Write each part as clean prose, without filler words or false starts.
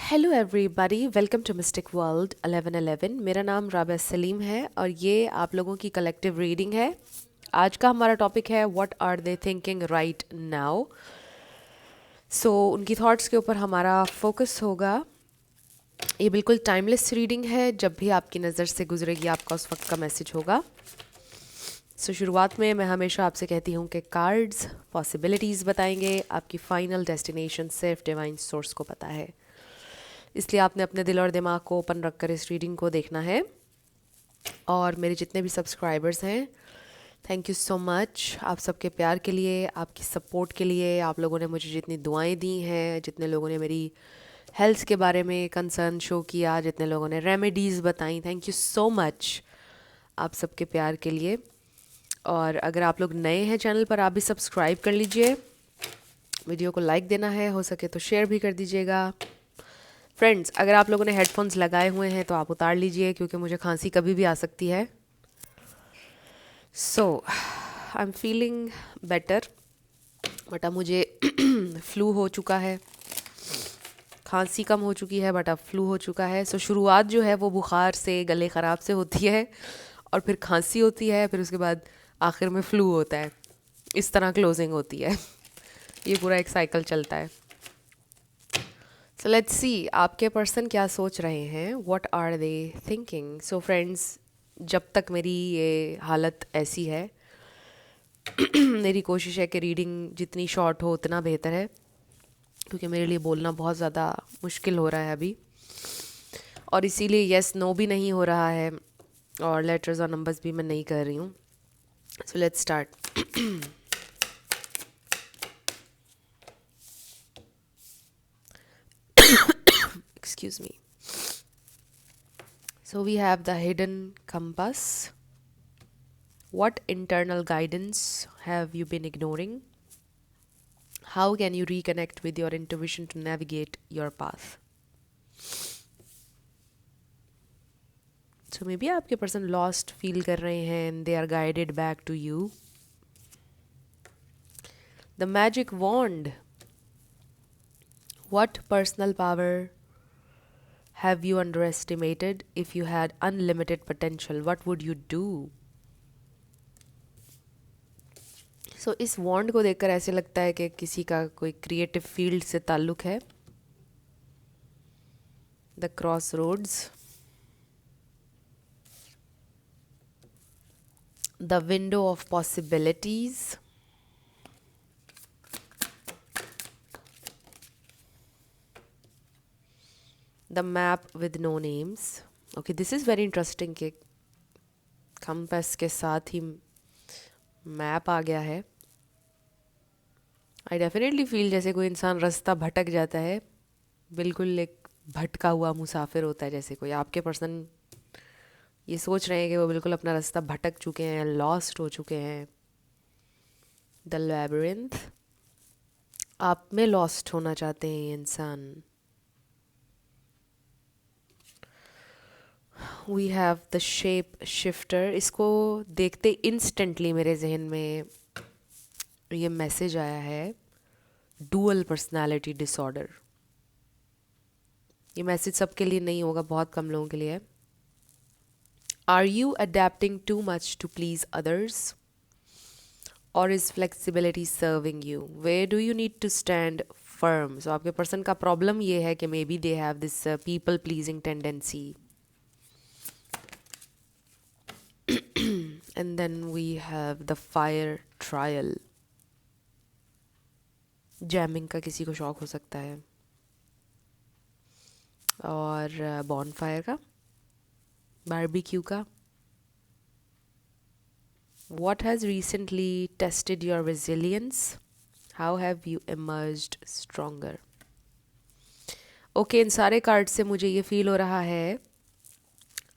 Hello everybody, welcome to mystic world 1111। मेरा नाम राबिया सलीम है और ये आप लोगों की कलेक्टिव रीडिंग है। आज का हमारा टॉपिक है what are they thinking right now. So उनकी थॉट्स के ऊपर हमारा फोकस होगा। ये बिल्कुल टाइमलेस रीडिंग है, जब भी आपकी नज़र से गुजरेगी आपका उस वक्त का मैसेज होगा। शुरुआत में मैं हमेशा आपसे कहती हूँ कि कार्ड्स पॉसिबिलिटीज़ बताएंगे, आपकी फाइनल डेस्टिनेशन सिर्फ डिवाइन सोर्स को पता है। इसलिए आपने अपने दिल और दिमाग को ओपन रखकर इस रीडिंग को देखना है। और मेरे जितने भी सब्सक्राइबर्स हैं, थैंक यू सो मच आप सबके प्यार के लिए, आपकी सपोर्ट के लिए। आप लोगों ने मुझे जितनी दुआएं दी हैं, जितने लोगों ने मेरी हेल्थ के बारे में कंसर्न शो किया, जितने लोगों ने रेमेडीज़ बताई, थैंक यू सो मच आप सबके प्यार के लिए। और अगर आप लोग नए हैं चैनल पर, आप भी सब्सक्राइब कर लीजिए, वीडियो को लाइक देना है, हो सके तो शेयर भी कर दीजिएगा। फ्रेंड्स, अगर आप लोगों ने हेडफोन्स लगाए हुए हैं तो आप उतार लीजिए, क्योंकि मुझे खांसी कभी भी आ सकती है। So I am feeling better, but अब मुझे फ्लू हो चुका है। खांसी कम हो चुकी है बट अब फ्लू हो चुका है। शुरुआत जो है वो बुखार से, गले ख़राब से होती है, और फिर खांसी होती है, फिर उसके बाद आखिर में फ्लू होता है। इस तरह क्लोजिंग होती है। ये पूरा एक साइकिल चलता है। सो लेट्स सी आपके पर्सन क्या सोच रहे हैं, what are they thinking. So friends, जब तक मेरी ये हालत ऐसी है मेरी कोशिश है कि रीडिंग जितनी शॉर्ट हो उतना बेहतर है, क्योंकि मेरे लिए बोलना बहुत ज़्यादा मुश्किल हो रहा है अभी। और इसीलिए यस नो भी नहीं हो रहा है, और लेटर्स और नंबर्स भी मैं नहीं कर रही हूँ। So let's start. Excuse me. So we have the hidden compass. What internal guidance have you been ignoring? How can you reconnect with your intuition to navigate your path? So maybe आपके person lost feel कर रहे हैं and they are guided back to you. The magic wand. What personal power have you underestimated? If you had unlimited potential, what would you do? सो इस वॉन्ड को देखकर ऐसे लगता है कि किसी का कोई क्रिएटिव फील्ड से ताल्लुक़ है। The cross roads, the window of possibilities, the map with no names. Okay, this is very interesting कि कंपास के साथ ही मैप आ गया है। आई डेफिनेटली फील जैसे कोई इंसान रास्ता भटक जाता है, बिल्कुल एक भटका हुआ मुसाफिर होता है। जैसे कोई आपके पर्सन ये सोच रहे हैं कि वो बिल्कुल अपना रास्ता भटक चुके हैं, लॉस्ट हो चुके हैं। द लैबिरिंथ, आप में लॉस्ट होना चाहते हैं ये इंसान। We have the shape shifter. इसको देखते इंस्टेंटली मेरे जहन में ये मैसेज आया है, डुअल पर्सनालिटी डिसऑर्डर। ये मैसेज सबके लिए नहीं होगा, बहुत कम लोगों के लिए है। Are you adapting too much to please others, और is flexibility serving you? Where do you need to stand firm? So आपके पर्सन का प्रॉब्लम ये है कि may be they have this people pleasing tendency. And then we have the fire trial. Jamming का किसी को शौक हो सकता है, और बॉनफायर का, बारबेक्यू का। What has recently tested your resilience? How have you emerged stronger? Okay, इन सारे कार्ड से मुझे ये फील हो रहा है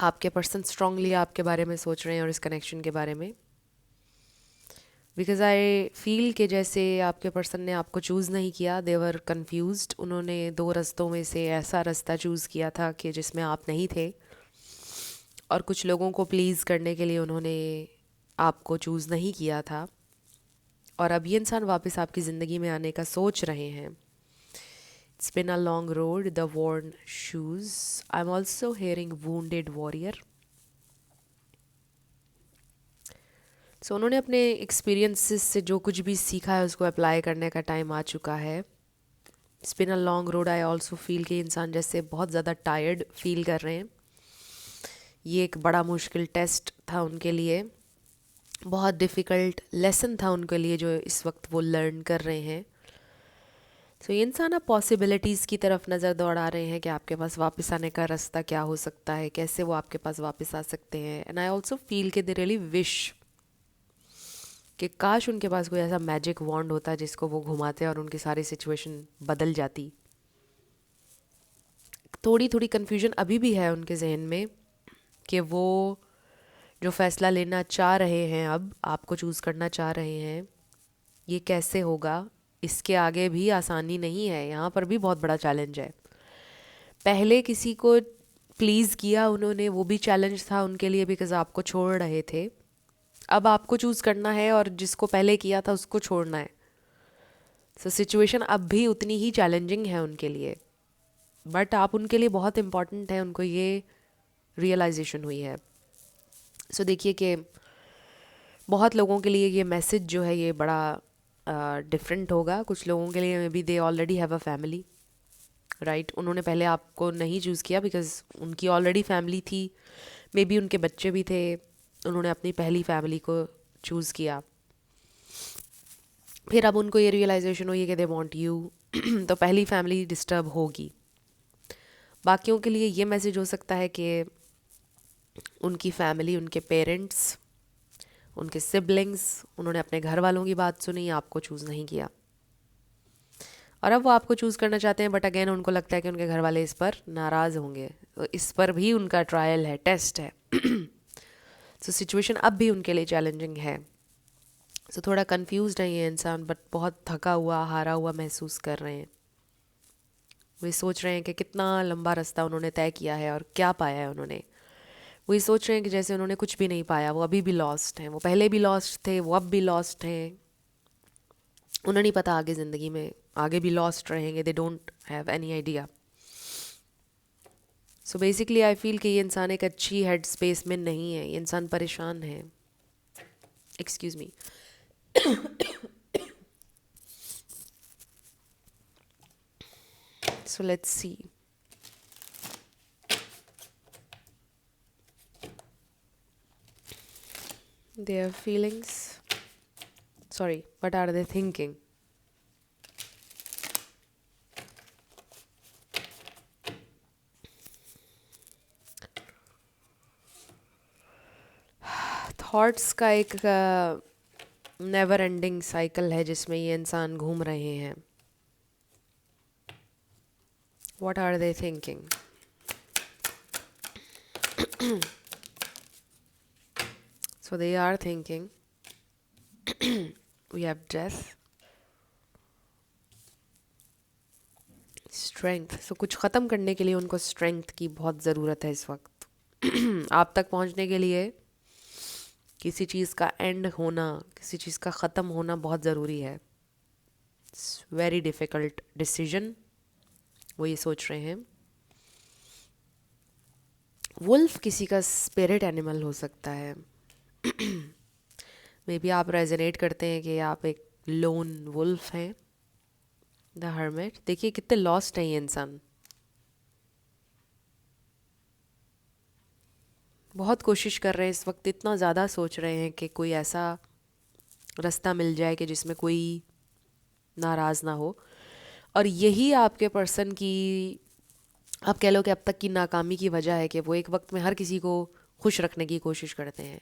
आपके पर्सन स्ट्रांगली आपके बारे में सोच रहे हैं और इस कनेक्शन के बारे में। बिकॉज आई फील कि जैसे आपके पर्सन ने आपको चूज़ नहीं किया, देवर कन्फ्यूज्ड। उन्होंने दो रास्तों में से ऐसा रास्ता चूज़ किया था कि जिसमें आप नहीं थे, और कुछ लोगों को प्लीज़ करने के लिए उन्होंने आपको चूज़ नहीं किया था। और अब ये इंसान वापस आपकी ज़िंदगी में आने का सोच रहे हैं। It's been a long road, the worn shoes. I'm also hearing wounded warrior. So उन्होंने अपने एक्सपीरियंसेस से जो कुछ भी सीखा है उसको अप्लाई करने का टाइम आ चुका है. It's been a long road. I also feel कि इंसान जैसे बहुत ज़्यादा टायर्ड फील कर रहे हैं. ये एक बड़ा मुश्किल टेस्ट था उनके लिए, बहुत डिफ़िकल्ट लेसन था उनके लिए जो इस वक्त वो लर्न कर रहे हैं. सो ये इंसान अब पॉसिबिलिटीज़ की तरफ नज़र दौड़ा रहे हैं कि आपके पास वापस आने का रास्ता क्या हो सकता है, कैसे वो आपके पास वापस आ सकते हैं. एंड आई ऑल्सो फील कि दे रियली विश कि काश उनके पास कोई ऐसा मैजिक वॉन्ड होता जिसको वो घुमाते और उनकी सारी सिचुएशन बदल जाती. थोड़ी थोड़ी कन्फ्यूजन अभी भी है उनके जहन में कि वो जो फ़ैसला लेना चाह रहे हैं, अब आपको चूज़ करना चाह रहे हैं, ये कैसे होगा. इसके आगे भी आसानी नहीं है, यहाँ पर भी बहुत बड़ा चैलेंज है. पहले किसी को प्लीज़ किया उन्होंने, वो भी चैलेंज था उनके लिए बिकॉज़ आपको छोड़ रहे थे. अब आपको चूज़ करना है और जिसको पहले किया था उसको छोड़ना है. सो सिचुएशन अब भी उतनी ही चैलेंजिंग है उनके लिए, बट आप उनके लिए बहुत इम्पॉर्टेंट है. उनको ये रियलाइजेशन हुई है. सो देखिए कि बहुत लोगों के लिए ये मैसेज जो है ये बड़ा डिफरेंट होगा. कुछ लोगों के लिए मे be they already have a family, right. उन्होंने पहले आपको नहीं चूज़ किया बिकॉज उनकी ऑलरेडी फैमिली थी, मे बी उनके बच्चे भी थे. उन्होंने अपनी पहली फैमिली को चूज़ किया. फिर अब उनको ये रियलाइजेशन हुई है कि दे वांट यू तो पहली फैमिली डिस्टर्ब होगी. बाकियों के लिए ये मैसेज हो सकता है कि उनकी फैमिली, उनके पेरेंट्स, उनके सिबलिंग्स, उन्होंने अपने घर वालों की बात सुनी, आपको चूज़ नहीं किया और अब वो आपको चूज़ करना चाहते हैं. बट अगेन उनको लगता है कि उनके घर वाले इस पर नाराज़ होंगे, तो इस पर भी उनका ट्रायल है, टेस्ट है. सो सिचुएशन अब भी उनके लिए चैलेंजिंग है. सो थोड़ा कंफ्यूज्ड है ये इंसान, बट बहुत थका हुआ, हारा हुआ महसूस कर रहे हैं. वे सोच रहे हैं कि कितना लंबा रास्ता उन्होंने तय किया है और क्या पाया है उन्होंने. वही सोच रहे हैं कि जैसे उन्होंने कुछ भी नहीं पाया, वो अभी भी लॉस्ट हैं. वो पहले भी लॉस्ट थे, वो अब भी लॉस्ट हैं. उन्हें नहीं पता आगे ज़िंदगी में आगे भी लॉस्ट रहेंगे. They don't have any idea. So basically I feel कि ये इंसान एक अच्छी हेड स्पेस में नहीं है. ये इंसान परेशान है. Excuse me. So let's see. Their feelings. Sorry, what are they thinking? Thoughts का एक नेवर एंडिंग साइकिल है जिसमें ये इंसान घूम रहे हैं. What are they thinking? So they are thinking we have death, strength. So कुछ ख़त्म करने के लिए उनको स्ट्रेंथ की बहुत ज़रूरत है इस वक्त. आप तक पहुंचने के लिए किसी चीज़ का एंड होना, किसी चीज़ का ख़त्म होना बहुत ज़रूरी है. इट्स वेरी डिफ़िकल्ट डिसीजन, वो ये सोच रहे हैं. वुल्फ किसी का स्पिरिट एनिमल हो सकता है. मे बी आप रेजोनेट करते हैं कि आप एक लोन वुल्फ हैं. The hermit. देखिए कितने लॉस्ट हैं ये इंसान. बहुत कोशिश कर रहे हैं इस वक्त, इतना ज़्यादा सोच रहे हैं कि कोई ऐसा रास्ता मिल जाए कि जिसमें कोई नाराज़ ना हो. और यही आपके पर्सन की, आप कह लो कि अब तक की नाकामी की वजह है कि वो एक वक्त में हर किसी को खुश रखने की कोशिश करते हैं.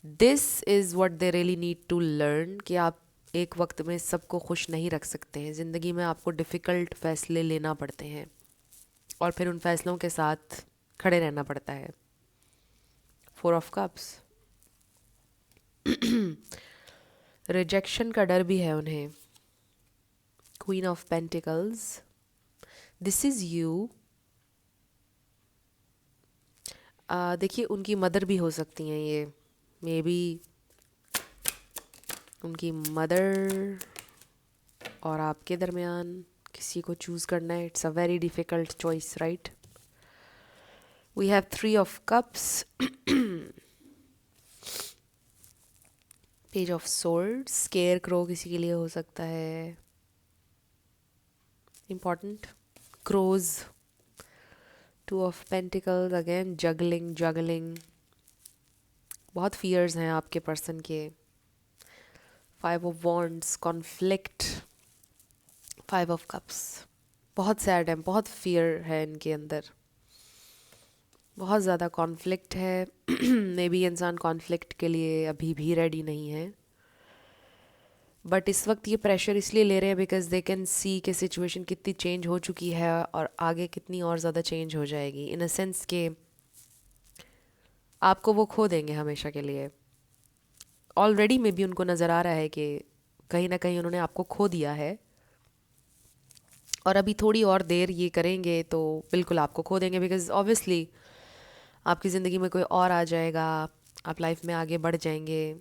This is what they really need to learn कि आप एक वक्त में सबको खुश नहीं रख सकते हैं. ज़िंदगी में आपको डिफ़िकल्ट फ़ैसले लेना पड़ते हैं और फिर उन फैसलों के साथ खड़े रहना पड़ता है. 4 ऑफ कप्स. रिजेक्शन का डर भी है उन्हें. Queen of pentacles. This is you. देखिए उनकी मदर भी हो सकती हैं ये. मे बी उनकी मदर और आपके दरमियान किसी को चूज़ करना है, it's a very difficult choice, right? We have 3 of Cups, page of Swords, scarecrow किसी के लिए हो सकता है important, crows, 2 of Pentacles, again juggling, बहुत फियर्स हैं आपके पर्सन के, 5 of Wands, conflict, 5 of Cups, बहुत सैड है, बहुत फियर है इनके अंदर, बहुत ज़्यादा कॉन्फ्लिक्ट है। मे बी इंसान कॉन्फ्लिक्ट के लिए अभी भी रेडी नहीं है, बट इस वक्त ये प्रेशर इसलिए ले रहे हैं बिकॉज दे कैन सी कि सिचुएशन कितनी चेंज हो चुकी है और आगे कितनी और ज़्यादा चेंज हो जाएगी, इन अ सेंस के आपको वो खो देंगे हमेशा के लिए। ऑलरेडी मे बी उनको नज़र आ रहा है कि कहीं ना कहीं उन्होंने आपको खो दिया है, और अभी थोड़ी और देर ये करेंगे तो बिल्कुल आपको खो देंगे, बिकॉज ऑब्वियसली आपकी ज़िंदगी में कोई और आ जाएगा, आप लाइफ में आगे बढ़ जाएंगे।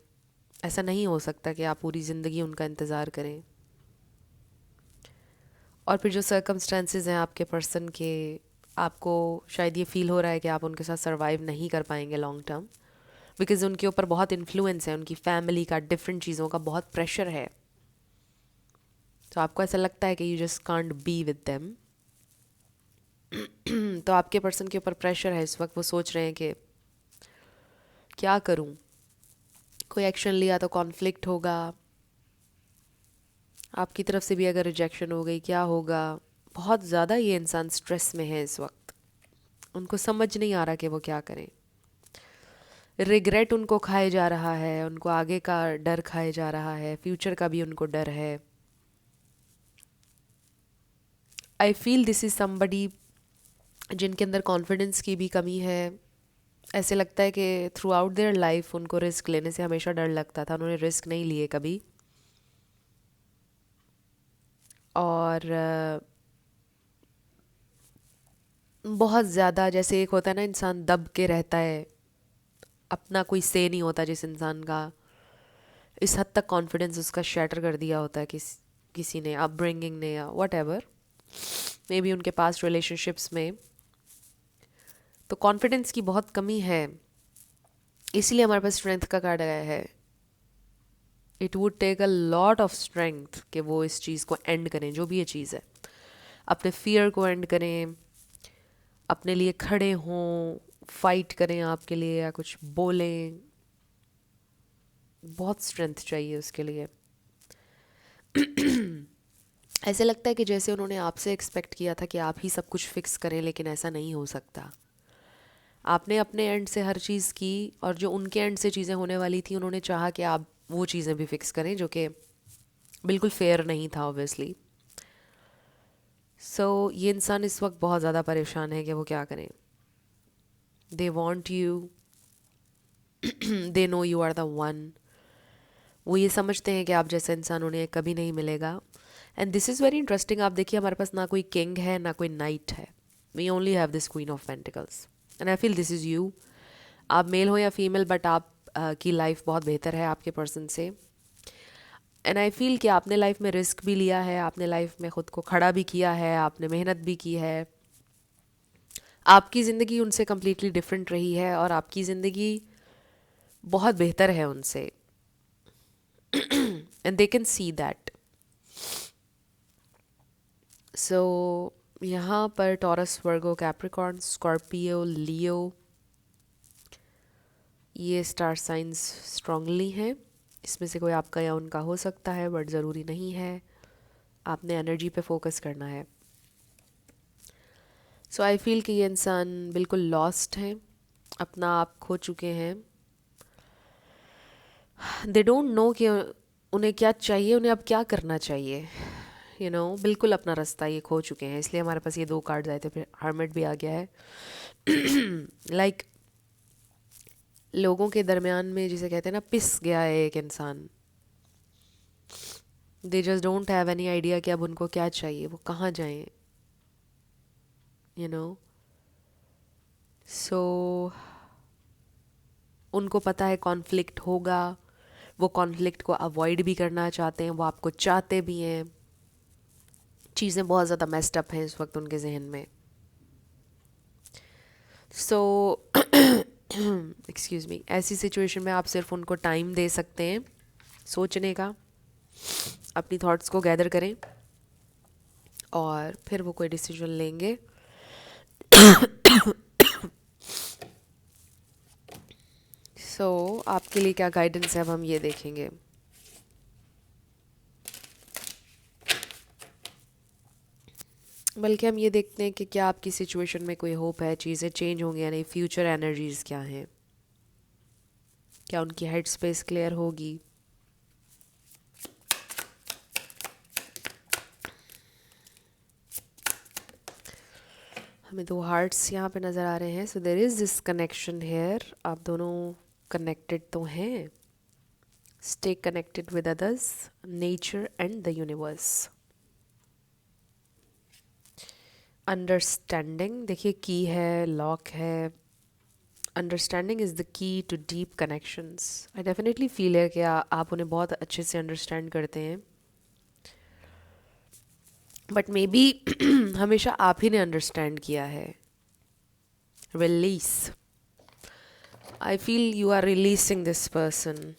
ऐसा नहीं हो सकता कि आप पूरी ज़िंदगी उनका इंतज़ार करें। और फिर जो सर्कमस्टेंसेस हैं आपके पर्सन के, आपको शायद ये फील हो रहा है कि आप उनके साथ सर्वाइव नहीं कर पाएंगे लॉन्ग टर्म, बिकॉज उनके ऊपर बहुत इन्फ्लुएंस है, उनकी फैमिली का, डिफरेंट चीज़ों का बहुत प्रेशर है। तो आपको ऐसा लगता है कि you just can't be with them. तो आपके पर्सन के ऊपर प्रेशर है इस वक्त, वो सोच रहे हैं कि क्या करूं, कोई एक्शन लिया तो कॉन्फ्लिक्ट होगा, आपकी तरफ से भी अगर रिजेक्शन हो गई क्या होगा। बहुत ज़्यादा ये इंसान स्ट्रेस में है इस वक्त, उनको समझ नहीं आ रहा कि वो क्या करें। रिग्रेट उनको खाए जा रहा है, उनको आगे का डर खाए जा रहा है, फ्यूचर का भी उनको डर है। आई फील दिस इज़ समबडी जिनके अंदर कॉन्फिडेंस की भी कमी है। ऐसे लगता है कि थ्रू आउट देयर लाइफ उनको रिस्क लेने से हमेशा डर लगता था, उन्होंने रिस्क नहीं लिए कभी। और बहुत ज़्यादा, जैसे एक होता है ना इंसान दब के रहता है, अपना कोई से नहीं होता जिस इंसान का, इस हद तक कॉन्फिडेंस उसका शैटर कर दिया होता है किसी ने, अपब्रिंगिंग ने या वट एवर, मे बी उनके पास्ट रिलेशनशिप्स में। तो कॉन्फिडेंस की बहुत कमी है, इसलिए हमारे पास स्ट्रेंथ का कार्ड आया है। It would take a lot of strength कि वो इस चीज़ को एंड करें, जो भी ये चीज़ है, अपने फियर को एंड करें, अपने लिए खड़े हों, फाइट करें आपके लिए या कुछ बोलें। बहुत स्ट्रेंथ चाहिए उसके लिए। ऐसे लगता है कि जैसे उन्होंने आपसे एक्सपेक्ट किया था कि आप ही सब कुछ फिक्स करें, लेकिन ऐसा नहीं हो सकता। आपने अपने एंड से हर चीज़ की, और जो उनके एंड से चीज़ें होने वाली थी उन्होंने चाहा कि आप वो चीज़ें भी फिक्स करें, जो कि बिल्कुल फेयर नहीं था ऑब्वियसली। सो ये इंसान इस वक्त बहुत ज़्यादा परेशान है कि वो क्या करें। They want you, they know you are the one. वो ये समझते हैं कि आप जैसा इंसान उन्हें कभी नहीं मिलेगा। And this is very interesting. आप देखिए हमारे पास ना कोई किंग है ना कोई नाइट है, we only have this queen of pentacles, and I feel this is you. आप मेल हो या फीमेल, बट आप की लाइफ बहुत बेहतर है आपके पर्सन से। एंड आई फील कि आपने लाइफ में रिस्क भी लिया है, आपने लाइफ में ख़ुद को खड़ा भी किया है, आपने मेहनत भी की है। आपकी ज़िंदगी उनसे कम्प्लीटली डिफरेंट रही है और आपकी ज़िंदगी बहुत बेहतर है उनसे, and they can see that. So यहाँ पर Taurus, Virgo, Capricorn, Scorpio, Leo, ये स्टार साइंस स्ट्रांगली हैं। इसमें से कोई आपका या उनका हो सकता है, बट ज़रूरी नहीं है। आपने एनर्जी पे फोकस करना है। सो आई फील कि ये इंसान बिल्कुल लॉस्ट हैं, अपना आप खो चुके हैं। दे डोंट नो कि उन्हें क्या चाहिए, उन्हें अब क्या करना चाहिए। बिल्कुल अपना रास्ता ये खो चुके हैं, इसलिए हमारे पास ये 2 कार्ड्स आए थे, फिर हर्मिट भी आ गया है। लाइक लोगों के दरमियान में जिसे कहते हैं ना, पिस गया है एक इंसान। They just don't have any idea कि अब उनको क्या चाहिए, वो कहाँ जाएं। यू नो सो उनको पता है कॉन्फ्लिक्ट होगा, वो कॉन्फ्लिक्ट को अवॉइड भी करना चाहते हैं, वो आपको चाहते भी हैं, चीज़ें बहुत ज़्यादा मेस्ड अप हैं इस वक्त उनके जहन में. सो एक्सक्यूज़ मी, ऐसी सिचुएशन में आप सिर्फ उनको टाइम दे सकते हैं सोचने का, अपनी थॉट्स को गैदर करें और फिर वो कोई डिसीजन लेंगे. आपके लिए क्या गाइडेंस है अब हम ये देखेंगे. बल्कि हम ये देखते हैं कि क्या आपकी सिचुएशन में कोई होप है, चीज़ें चेंज होंगी या नहीं, फ्यूचर एनर्जीज़ क्या हैं, क्या उनकी हेड स्पेस क्लियर होगी. हमें 2 हार्ट्स यहाँ पे नज़र आ रहे हैं. So there is this connection here. आप दोनों कनेक्टेड तो हैं. Stay connected with others, nature and the universe. Understanding देखिए की है, लॉक है. Understanding is the key to deep connections. I definitely feel है कि आप उन्हें बहुत अच्छे से अंडरस्टैंड करते हैं, बट मे बी हमेशा आप ही ने अंडरस्टैंड किया है. Release. I feel you are releasing this person.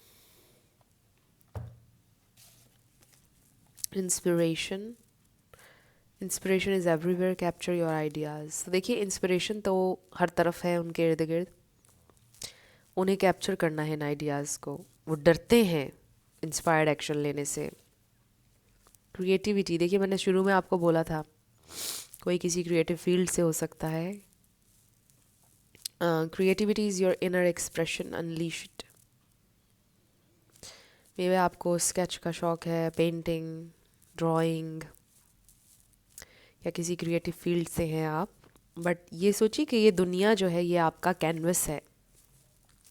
Inspiration. Inspiration is everywhere, capture your ideas. तो देखिए इंस्पिरेशन तो हर तरफ है उनके इर्द गिर्द. उन्हें कैप्चर करना है इन आइडियाज़ को. वो डरते हैं इंस्पायर्ड एक्शन लेने से. क्रिएटिविटी देखिए, मैंने शुरू में आपको बोला था कोई किसी क्रिएटिव फील्ड से हो सकता है. Creativity is your inner expression unleashed. May be आपको स्केच का शौक़ है, पेंटिंग, ड्राइंग, या किसी क्रिएटिव फील्ड से हैं आप. बट ये सोचिए कि ये दुनिया जो है ये आपका कैनवस है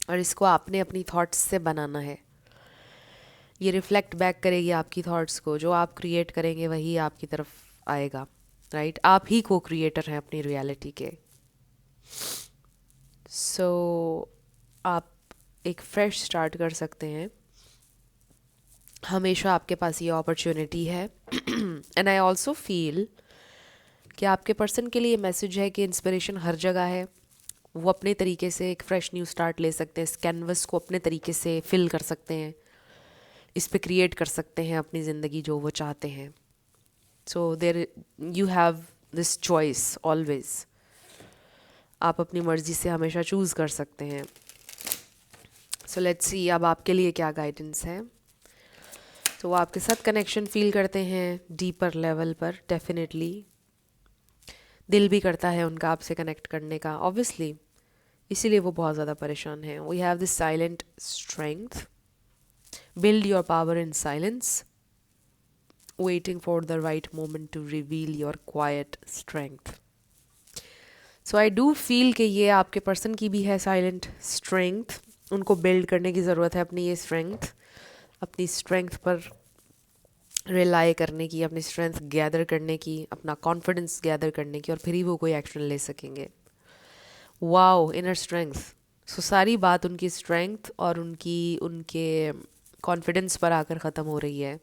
और इसको आपने अपनी थॉट्स से बनाना है. ये रिफ्लेक्ट बैक करेगी आपकी थॉट्स को. जो आप क्रिएट करेंगे वही आपकी तरफ आएगा. राइट आप ही को क्रिएटर हैं अपनी रियलिटी के. आप एक फ्रेश स्टार्ट कर सकते हैं. हमेशा आपके पास ये अपॉर्चुनिटी है. एंड आई ऑल्सो फील कि आपके पर्सन के लिए मैसेज है कि इंस्पिरेशन हर जगह है. वो अपने तरीके से एक फ्रेश न्यू स्टार्ट ले सकते हैं. इस कैनवस को अपने तरीके से फिल कर सकते हैं. इस पे क्रिएट कर सकते हैं अपनी ज़िंदगी जो वो चाहते हैं. So there you have this choice always. आप अपनी मर्ज़ी से हमेशा चूज़ कर सकते हैं. सो लेट्स सी अब आपके लिए क्या गाइडेंस है. तो वो आपके साथ कनेक्शन फील करते हैं डीपर लेवल पर. डेफिनेटली दिल भी करता है उनका आपसे कनेक्ट करने का ऑब्वियसली. इसीलिए वो बहुत ज़्यादा परेशान हैं. We have this silent strength. Build your power in silence, waiting for the right moment to reveal your quiet strength. So I do feel कि ये आपके पर्सन की भी है साइलेंट स्ट्रेंथ. उनको बिल्ड करने की ज़रूरत है अपनी ये स्ट्रेंथ. अपनी स्ट्रेंथ पर रिलाई करने की, अपनी स्ट्रेंथ गैदर करने की, अपना कॉन्फिडेंस गैदर करने की, और फिर ही वो कोई एक्शन ले सकेंगे. Wow, inner strength. सो सारी बात उनकी स्ट्रेंथ और उनके कॉन्फिडेंस पर आकर ख़त्म हो रही है.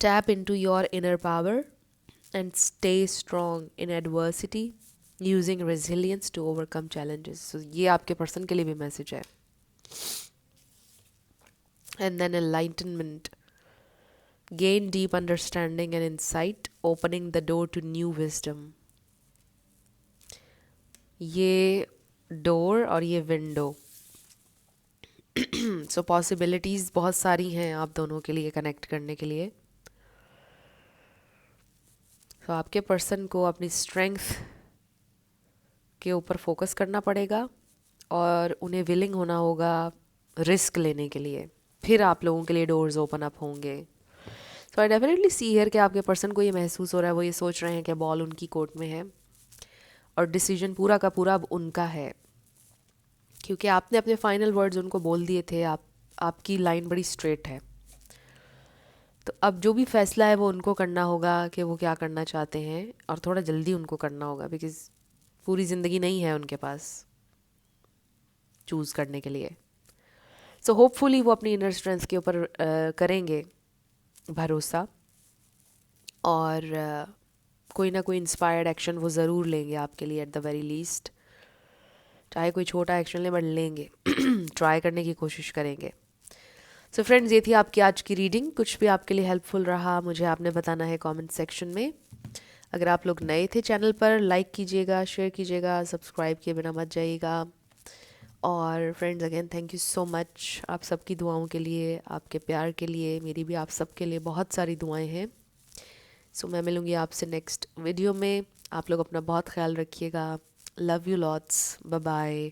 Tap into your inner power and stay strong in adversity, using resilience to overcome challenges. So ये आपके पर्सन के लिए भी मैसेज है. And then enlightenment. Gain deep understanding and insight, opening the door to new wisdom. ये door और ये window. सो possibilities बहुत सारी हैं आप दोनों के लिए कनेक्ट करने के लिए. तो आपके पर्सन को अपनी स्ट्रेंथ के ऊपर फोकस करना पड़ेगा और उन्हें विलिंग होना होगा रिस्क लेने के लिए. फिर आप लोगों के लिए डोर्स ओपन अप होंगे. सो आई डेफिनेटली सी हियर कि आपके पर्सन को ये महसूस हो रहा है, वो ये सोच रहे हैं कि बॉल उनकी कोर्ट में है और डिसीजन पूरा का पूरा अब उनका है, क्योंकि आपने अपने फाइनल वर्ड्स उनको बोल दिए थे. आपकी लाइन बड़ी स्ट्रेट है. तो अब जो भी फैसला है वो उनको करना होगा कि वो क्या करना चाहते हैं, और थोड़ा जल्दी उनको करना होगा, बिकॉज़ पूरी ज़िंदगी नहीं है उनके पास चूज़ करने के लिए. सो होपफुली वो अपनी इनर स्ट्रेंथ के ऊपर करेंगे भरोसा, और कोई ना कोई इंस्पायर्ड एक्शन वो ज़रूर लेंगे आपके लिए एट द वेरी लीस्ट। चाहे कोई छोटा एक्शन ले बट लेंगे, ट्राई करने की कोशिश करेंगे। सो फ्रेंड्स, ये थी आपकी आज की रीडिंग। कुछ भी आपके लिए हेल्पफुल रहा मुझे आपने बताना है कमेंट सेक्शन में। अगर आप लोग नए थे चैनल पर, लाइक कीजिएगा, शेयर कीजिएगा, सब्सक्राइब किए बिना मत जाइएगा। और friends, again thank you so much आप सबकी दुआओं के लिए, आपके प्यार के लिए। मेरी भी आप सबके लिए बहुत सारी दुआएं हैं। सो मैं मिलूँगी आपसे नेक्स्ट वीडियो में। आप लोग अपना बहुत ख्याल रखिएगा। Love you lots, bye bye.